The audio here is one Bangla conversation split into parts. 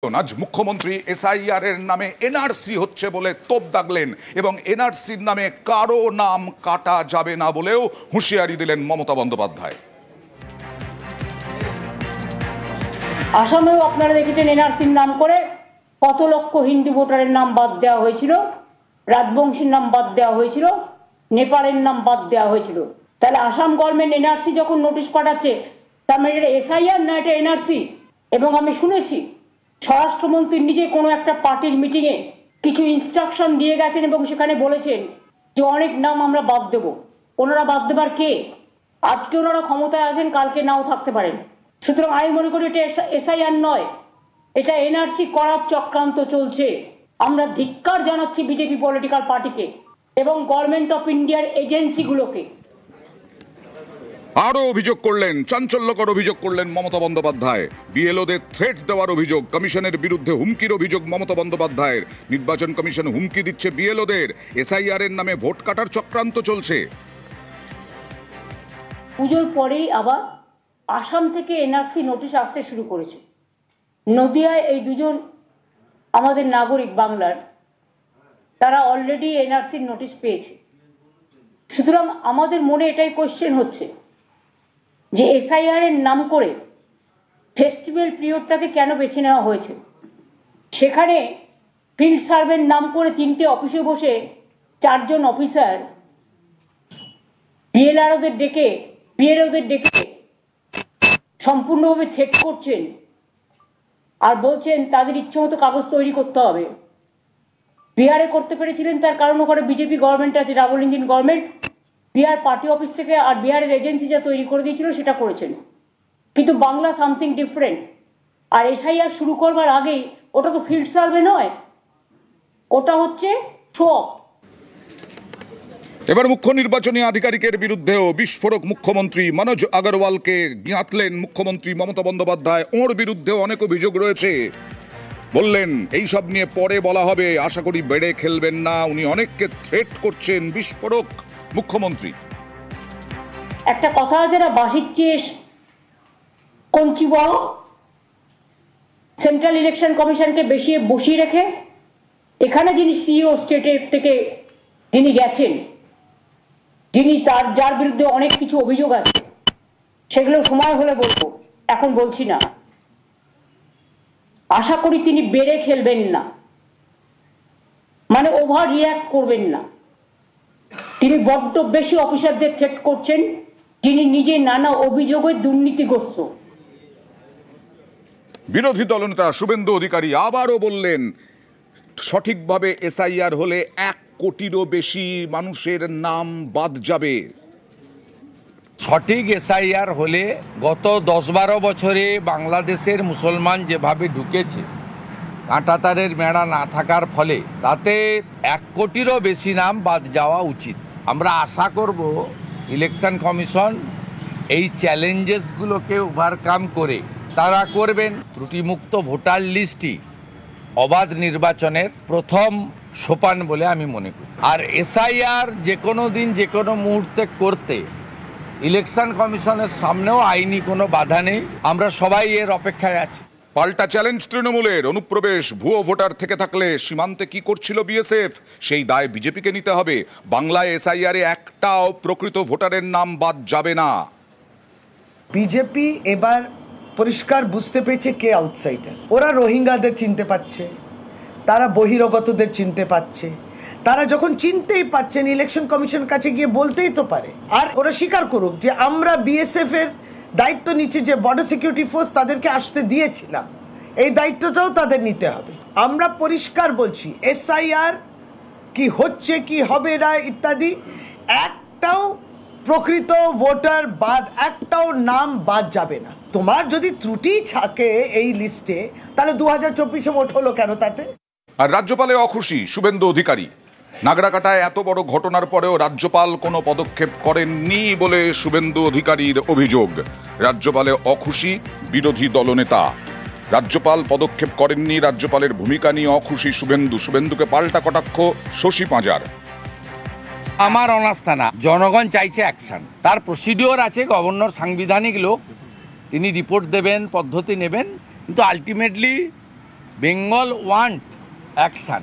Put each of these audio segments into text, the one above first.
আজ মুখ্যমন্ত্রী এসআইআর এর নামে এনআরসি হচ্ছে বলে তোপ দাগলেন এবং এনআরসির নামে কারো নাম কাটা যাবে না বলেও হুঁশিয়ারি দিলেন মমতা বন্দ্যোপাধ্যায়। আসামেও আপনারা দেখেছেন এনআরসির নাম করে কত লক্ষ হিন্দু ভোটারের নাম বাদ দেওয়া হয়েছিল, রাজবংশীর নাম বাদ দেওয়া হয়েছিল, নেপালের নাম বাদ দেওয়া হয়েছিল। তাহলে আসাম গভর্নমেন্ট এনআরসি যখন নোটিশ পাঠাচ্ছে তার মানে এটা এসআইআর না, এটা এনআরসি। এবং আমি শুনেছি স্বরাষ্ট্রমন্ত্রী নিজে কোনো একটা পার্টির মিটিংয়ে কিছু ইনস্ট্রাকশন দিয়ে গেছেন এবং সেখানে বলেছেন যে অনেক নাম আমরা বাদ দেব। ওনারা বাদ দেবার কে? আজকে ওনারা ক্ষমতায় আছেন, কালকে নাও থাকতে পারেন। সুতরাং আমি মনে করি এটা এসআইআর নয়, এটা এনআরসি করার চক্রান্ত চলছে। আমরা ধিক্কার জানাচ্ছি বিজেপি পলিটিক্যাল পার্টিকে এবং গভর্নমেন্ট অফ ইন্ডিয়ার এজেন্সিগুলোকে। আরো অভিযোগ করলেন, চাঞ্চল্যকর অভিযোগ করলেন মমতা বন্দ্যোপাধ্যায়। বিএলওদের থ্রেট দেওয়ার অভিযোগ, কমিশনের বিরুদ্ধে হুমকির অভিযোগ মমতা বন্দ্যোপাধ্যায়ের। নির্বাচন কমিশন হুমকি দিচ্ছে বিএলওদের, এসআইআর এর নামে ভোট কাটার চক্রান্ত চলছে। পুজোর পরেই আবার আসাম থেকে এনআরসি নোটিশ আসতে শুরু করেছে। নদিয়ায় এই দুজন আমাদের নাগরিক বাংলার, তারা অলরেডি এনআরসির নোটিশ পেয়েছে। সুতরাং আমাদের মনে এটাই কোয়েশ্চেন হচ্ছে যে এসআইআর এর নাম করে ফেস্টিভ্যাল পিরিয়ডটাকে কেন বেছে নেওয়া হয়েছে। সেখানে ফিল্ড সার্ভের নাম করে 3টে অফিসে বসে 4 জন অফিসার বিএলআরওদের ডেকে সম্পূর্ণভাবে থ্রেট করছেন আর বলছেন তাদের ইচ্ছে মতো কাগজ তৈরি করতে হবে। বিহারে করতে পেরেছিলেন, তার কারণ ওখানে বিজেপি গভর্নমেন্ট আছে, double engine government. Bihar party office থেকে আর বিহারের এজেন্সি যা তৈরি করে দিয়েছিল সেটা করেছেন। কিন্তু বাংলা সামথিং ডিফারেন্ট। আর এসআইআর শুরু করবার আগেই ওটা তো ফিল্ড সার্ভে নয়, ওটা হচ্ছে শো অফ। এবার মুখ্য নির্বাচনী আধিকারিকের বিরুদ্ধেও বিস্ফোরক মুখ্যমন্ত্রী মনোজ আগরওয়ালকে গাঁথলেন মুখ্যমন্ত্রী মমতা বন্দ্যোপাধ্যায়। ওর বিরুদ্ধেও অনেক অভিযোগ রয়েছে। বললেন এইসব নিয়ে পরে বলা হবে, আশা করি বেড়ে খেলবেন না। উনি অনেককে থ্রেট করছেন, বিস্ফোরক মুখ্যমন্ত্রী। একটা কথা আছে না, বাঁশির চেয়ে কঞ্চি বড়। সেন্ট্রাল ইলেকশন কমিশনকে বসিয়ে রেখে এখানে যিনি সিইও স্টেটের থেকে যিনি গেছেন, যার বিরুদ্ধে অনেক কিছু অভিযোগ আছে, সেগুলো সময় হলে বলবো, এখন বলছি না। আশা করি তিনি বেড়ে খেলবেন না, মানে ওভার রিঅ্যাক্ট করবেন না। তিনি বড্ড বেশি অফিসারদের থ্রেট করছেন, যিনি নিজে নানা অভিযোগে দুর্নীতিগ্রস্ত। বিরোধী দলনেতা শুভেন্দু অধিকারী আবারও বললেন, সঠিকভাবে এসআইআর হলে 1 কোটিরও বেশি মানুষের নাম বাদ যাবে। সঠিক এসআইআর হলে গত 10-12 বছরে বাংলাদেশের মুসলমান যেভাবে ঢুকেছে, কাঁটাতারের মেড়া না থাকার ফলে, তাতে 1 কোটিরও বেশি নাম বাদ যাওয়া উচিত। আমরা আশা করব ইলেকশন কমিশন এই চ্যালেঞ্জেসগুলোকে ওভারকাম করে তারা করবেন। ত্রুটিমুক্ত ভোটার লিস্টই অবাধ নির্বাচনের প্রথম সোপান বলে আমি মনে করি। আর এসআইআর যে কোনো দিন যে কোনো মুহূর্তে করতে ইলেকশন কমিশনের সামনেও আইনি কোনো বাধা নেই। আমরা সবাই এর অপেক্ষায় আছি। পাল্টা চ্যালেঞ্জ তৃণমূলের, অনুপ্রবেশ ভুয়ো ভোটার থেকে থাকলে সীমান্তে কি করছিল বিএসএফ, সেই দায় বিজেপিকে নিতে হবে। বাংলায় এসআইআরে একটাও প্রকৃত ভোটারের নাম বাদ যাবে না। বিজেপি এবার পরিষ্কার বুঝতে পেরেছে কে আউটসাইডার। ওরা রোহিঙ্গাদের চিনতে পারছে, তারা বহিরাগতদের চিনতে পারছে। তারা যখন চিনতেই পাচ্ছেন, ইলেকশন কমিশনের কাছে গিয়ে বলতেই তো পারে। আর ওরা স্বীকার করুক যে আমরা বিএসএফ এর দায়িত্ব নিচ্ছি, যে বর্ডার সিকিউরিটি ফোর্স তাদেরকে আসতে দিয়েছিলাম, এই দায়িত্বটাও তাদের নিতে হবে। আমরা পরিষ্কার বলছি, এসআইআর কি হচ্ছে কি হবে না ইত্যাদি, একটাও প্রকৃত ভোটার বাদ, একটাও নাম বাদ যাবে না। তোমার যদি ত্রুটি থাকে এই লিস্টে, তাহলে 2024-এ ভোট হলো কেন তাতে? আর রাজ্যপালে অখুশি শুভেন্দু অধিকারী। নাগরাকাটায় এত বড় ঘটনার পরেও রাজ্যপাল কোনো পদক্ষেপ করেননি বলে শুভেন্দু অধিকারীর অভিযোগ। রাজ্যপালে অখুশি বিরোধী দলনেতা। রাজ্যপাল পদক্ষেপ করেননি, রাজ্যপালের ভূমিকা নিয়ে অখুশি শুভেন্দুকে পাল্টা কটাক্ষ শশী পাঁজার। আমার অনাস্থা না, জনগণ চাইছে অ্যাকশন। তার প্রসিডিওর আছে, গভর্নর সাংবিধানিক লোক, তিনি রিপোর্ট দেবেন, পদ্ধতি নেবেন, কিন্তু আলটিমেটলি বেঙ্গল ওয়ান্ট অ্যাকশন,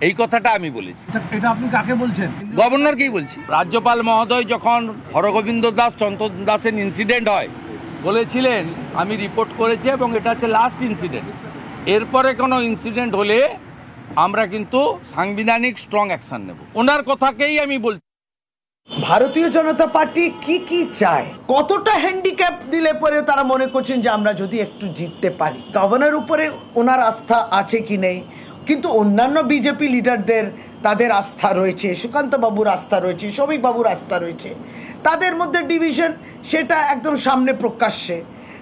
এই কথাটা আমি বলেছি। এটা আপনি কাকে বলছেন? গভর্নরকেই বলছি। রাজ্যপাল মহোদয় যখন হরগোবিন্দ দাস চন্দন দাসের ইনসিডেন্ট হয় বলেছিলেন আমি রিপোর্ট করেছি এবং এটা হচ্ছে লাস্ট ইনসিডেন্ট, এরপরে কোনো ইনসিডেন্ট হলে আমরা কিন্তু সাংবিধানিক স্ট্রং অ্যাকশন নেব, ওনার কথাকেই আমি বলছি। ভারতীয় জনতা পার্টি কি কি চায়, কতটা হ্যান্ডিক্যাপ দিলে পরে তারা মনে করছেন যে আমরা যদি একটু জিততে পারি। গভর্নর উপরে ওনার আস্থা আছে কি নেই, কিন্তু অন্যান্য বিজেপি লিডারদের তাদের আস্থা রয়েছে, সুকান্ত বাবুর আস্থা রয়েছে, শ্রমিক বাবুর আস্থা রয়েছে, তাদের মধ্যে ডিভিশন সেটা একদম সামনে প্রকাশ্যে।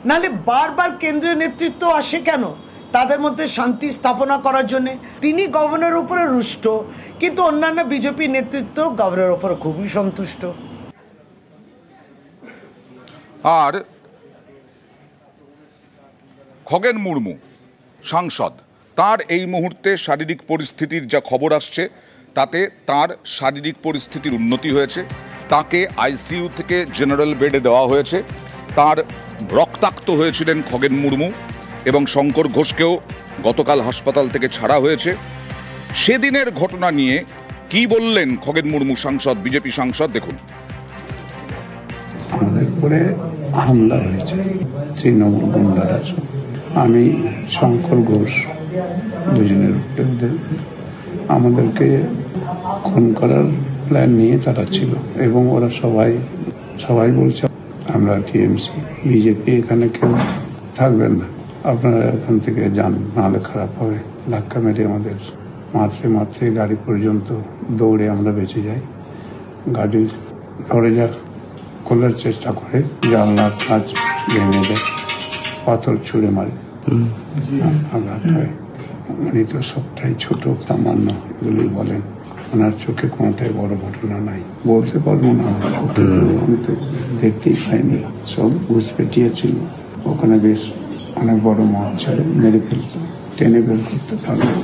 নাহলে বারবার কেন্দ্রীয় নেতৃত্ব আসে কেন? তাদের মধ্যে শান্তি স্থাপনা করার জন্য। তিনি গভর্নরের উপরে রুষ্ট, কিন্তু অন্যান্য বিজেপি নেতৃত্ব গভর্নরের উপরে খুবই সন্তুষ্ট। আর খগেন মুর্মু সাংসদ, তার এই মুহূর্তে শারীরিক পরিস্থিতির যা খবর আসছে তাতে তার শারীরিক পরিস্থিতির উন্নতি হয়েছে, তাকে আইসিইউ থেকে জেনারেল বেডে দেওয়া হয়েছে। তার রক্তাক্ত হয়েছিলেন খগেন মুর্মু এবং শঙ্কর ঘোষকেও গতকাল হাসপাতাল থেকে ছাড়া হয়েছে। সেদিনের ঘটনা নিয়ে কি বললেন খগেন মুর্মু সাংসদ, বিজেপি সাংসদ, দেখুন। আমাদের উপরে হামলা হয়েছে তৃণমূল গুন্ডারা, আমি শঙ্কর ঘোষ দুজনের উপরে, ওদের আমাদেরকে খুন করার প্ল্যান নিয়ে তারা ছিল এবং ওরা সবাই বলছে আমরা টিএমসি বিজেপি এখানে কেউ থাকবেন না, আপনারা এখান থেকে যান, নাহলে খারাপ হবে। ধাক্কা মেরে আমাদের মারতে গাড়ি পর্যন্ত দৌড়ে আমরা বেঁচে যাই। গাড়ির দরজা খোলার চেষ্টা করে জানলার কাঁচ ভেঙে দেয়, পাথর ছুঁড়ে মারে, আঘাত হয়। উনি তো সবটাই ছোট সামান্য এগুলোই বলেন, ওনার চোখে কোনোটাই বড় ঘটনা নাই। বলতে পারবো না, আমি তো দেখতেই পাইনি, সব ঘুষ পেটিয়েছিল। ওখানে বেশ অনেক বড় মাছ ছিল, মেরে ফেলতো, টেনে বের করতে থাকতো।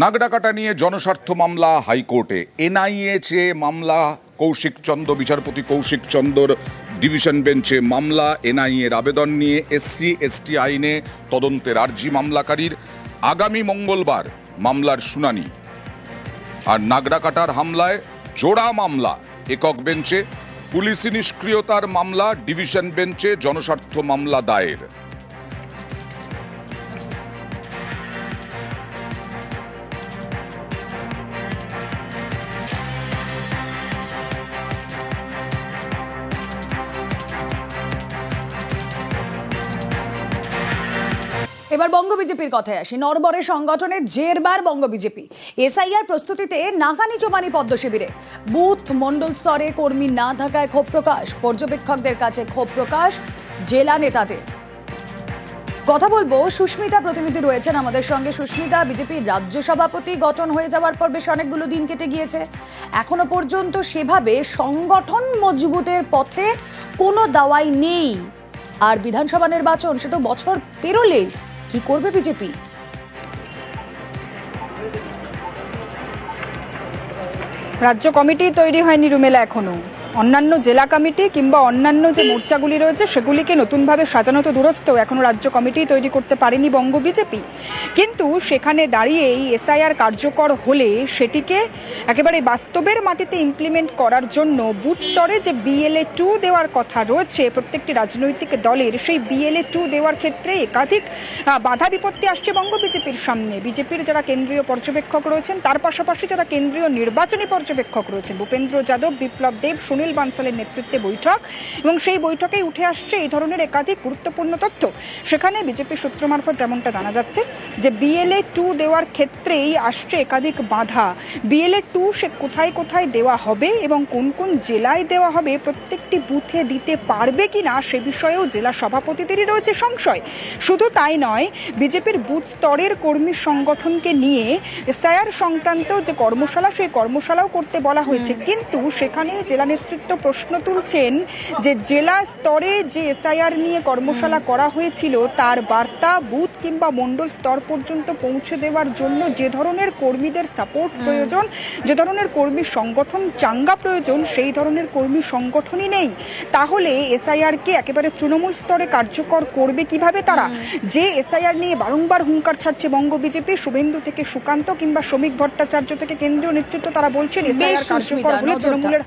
নাগডাকাটা নিয়ে জনস্বার্থ মামলা হাইকোর্টে, এনআইএ চেয়ে মামলা কৌশিক চন্দ্র, বিচারপতি কৌশিক চন্দ্রর ডিভিশন বেঞ্চে মামলা। এনআইএর আবেদন নিয়ে এসসি এসটি আইনে তদন্তের আর্জি মামলাকারীর। আগামী মঙ্গলবার মামলার শুনানি। আর নাগডাকাটার হামলায় জোড়া মামলা একক বেঞ্চে, পুলিশি নিষ্ক্রিয়তার মামলা ডিভিশন বেঞ্চে জনস্বার্থ মামলা দায়ের। এবার বঙ্গ বিজেপির কথায় আসি। নরবরে সংগঠনের জেরবার বঙ্গ বিজেপি। এসআইআর প্রস্তুতিতে নাকানি চোবানি পদ্ম শিবিরে। বুথ মণ্ডল স্তরে কর্মী না থাকায় ক্ষোভ প্রকাশ, পর্যবেক্ষকদের কাছে ক্ষোভ প্রকাশ জেলা নেতাদের। কথা বলবো, সুস্মিতা প্রতিনিধি রয়েছেন আমাদের সঙ্গে। সুস্মিতা, বিজেপির রাজ্য সভাপতি গঠন হয়ে যাওয়ার পর বেশ অনেকগুলো দিন কেটে গিয়েছে, এখনো পর্যন্ত সেভাবে সংগঠন মজবুতের পথে কোনো দাওয়াই নেই। আর বিধানসভা নির্বাচন সে তো বছর পেরোলে, কি করবে বিজেপি? রাজ্য কমিটি তৈরি হয়নি রুমেলা এখনো। অন্যান্য জেলা কমিটি কিংবা অন্যান্য যে মোর্চাগুলি রয়েছে সেগুলিকে নতুনভাবে সাজানো তো দূরস্থ, এখনো রাজ্য কমিটি তৈরি করতে পারেনি বঙ্গ বিজেপি। কিন্তু সেখানে দাঁড়িয়েই এসআইআর কার্যকর হলে সেটিকে একেবারে বাস্তবের মাটিতে ইমপ্লিমেন্ট করার জন্য বুথ স্তরে যে BLA 2 দেওয়ার কথা রয়েছে প্রত্যেকটি রাজনৈতিক দলের, সেই BLA 2 দেওয়ার ক্ষেত্রে একাধিক বাধা বিপত্তি আসছে বঙ্গ বিজেপির সামনে। বিজেপির যারা কেন্দ্রীয় পর্যবেক্ষক রয়েছেন, তার পাশাপাশি যারা কেন্দ্রীয় নির্বাচনী পর্যবেক্ষক রয়েছেন, ভূপেন্দ্র যাদব, বিপ্লব দেব, সুনীল বানসালের নেতৃত্বে বৈঠক, এবং সেই বৈঠকেই উঠে আসছে এই ধরনের একাধিক গুরুত্বপূর্ণ তথ্য। সেখানে বিজেপি সূত্র মারফত যেমনটা জানা যাচ্ছে যে BLA 2 দেওয়ার ক্ষেত্রেই আসছে একাধিক বাধা। BLA 2 সে কোথায় কোথায় দেওয়া হবে এবং কোন কোন জেলায় দেওয়া হবে, প্রত্যেকটি বুথে দিতে পারবে কিনা সে বিষয়েও জেলা সভাপতিদেরই রয়েছে সংশয়। শুধু তাই নয়, বিজেপির বুথ স্তরের কর্মী সংগঠনকে নিয়ে এসআইআর সংক্রান্ত যে কর্মশালা, সেই কর্মশালাও করতে বলা হয়েছে, কিন্তু সেখানে জেলা নেতৃত্ব নেতৃত্ব প্রশ্ন তুলছেন যে জেলা স্তরে যে এসআইআর নিয়ে কর্মশালা করা হয়েছিল তার বার্তা বুথ কিংবা মণ্ডল স্তর পর্যন্ত পৌঁছে দেওয়ার জন্য যে ধরনের কর্মীদের সাপোর্ট প্রয়োজন, যে ধরনের কর্মী সংগঠন চাঙ্গা প্রয়োজন, সেই ধরনের কর্মী সংগঠনই নেই। তাহলে এসআইআরকে একেবারে তৃণমূল স্তরে কার্যকর করবে কিভাবে তারা? যে এসআইআর নিয়ে বারংবার হুঙ্কার ছাড়ছে বঙ্গ বিজেপি, শুভেন্দু থেকে সুকান্ত কিংবা শ্রমিক ভট্টাচার্য থেকে কেন্দ্রীয় নেতৃত্ব, তারা বলছেন এসআইআর কার্যকর হলে তৃণমূলের